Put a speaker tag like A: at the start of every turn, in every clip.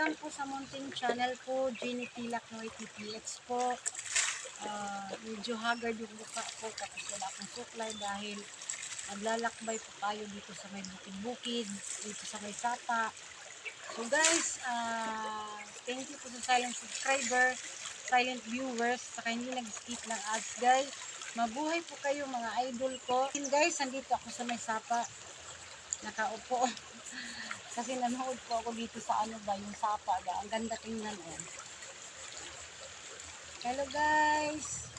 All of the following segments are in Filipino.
A: welcome po sa Mountain Channel po, Jenny Tilak Noy TPX po. Medyo haggard yung mukha ko tapos wala akong suklay dahil naglalakbay po tayo dito sa may bukid-bukid, dito sa may sapa. So guys, thank you po sa silent subscriber, silent viewers, saka hindi nag-skip ng ads guys. Mabuhay po kayo mga idol ko. And guys, nandito ako sa may sapa, nakaupo. Kasi nanood po ako dito sa ano ba, yung sapa ba. Ang ganda tingnan oh. Hello guys!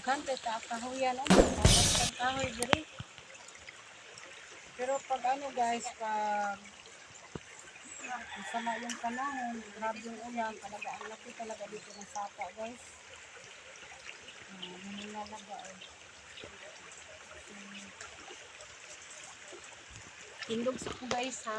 A: Kante ta kahoyan no. Kahoy diri. Pero pag ano guys, pag sama yung panahon, grabe yung ulan, talaga ang laki talaga dito ng sapa guys. Nilalaga eh. Tindog sa ko guys ha.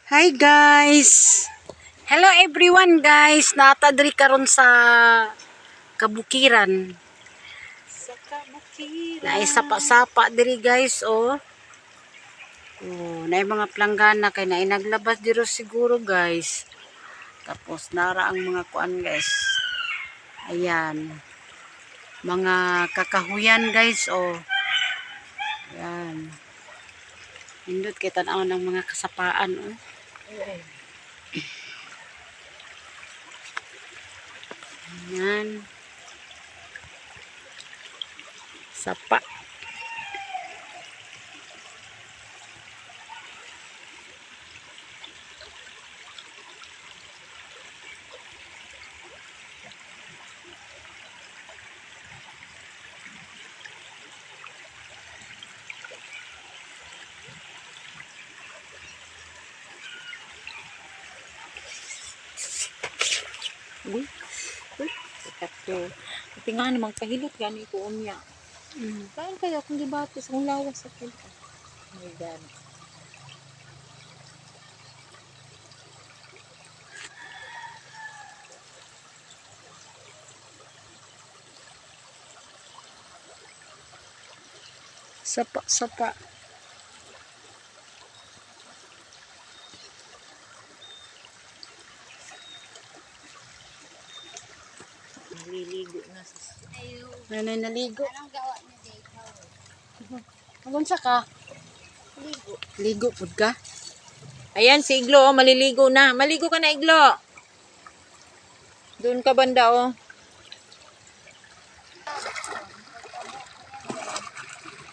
A: Hi guys! Hello everyone guys! Natadri karon sa kabukiran. Sa kabukiran. Naisapa-sapa diri guys oh. Oh, naay mga planggana kay naay naglabas diro siguro guys. Tapos nara ang mga kuan guys. Ayan. Mga kakahuyan guys oh. Ayan. Hindot kay tan-aw ng mga kasapaan oh. Ayan. Sapa. Uy, sikat ko. Pati nga namang pahilot gani ko umya. Kain kaya kung dibate sa lawas sa kilka. May gani. Sapa. Naliligo na sa nanay naligo. Anong gawa niyo dito? Agunsa ka? Ligo pud ka? Ayan si Iglo oh, maliligo na. Maligo ka na Iglo. Doon ka banda oh.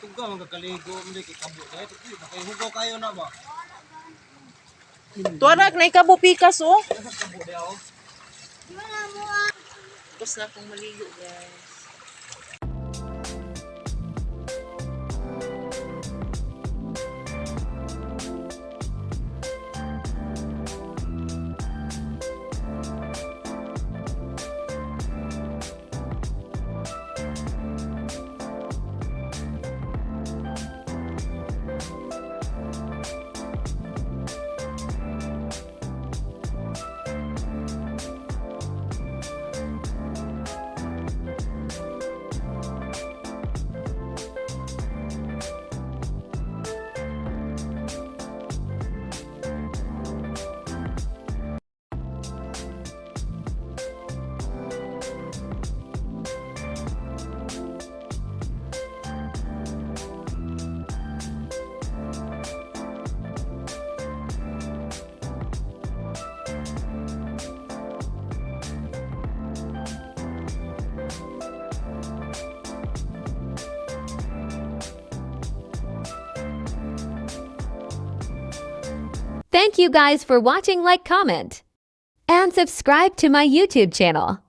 B: Tuga magkakaligo muli kay kabo dahil kay hugaw kayo na ba?
C: Tuanak na ikabo pikas oh.
B: Kabo daw.
C: Tapos na akong maligo guys.
D: Thank you guys for watching. Like, comment. and subscribe to my YouTube channel.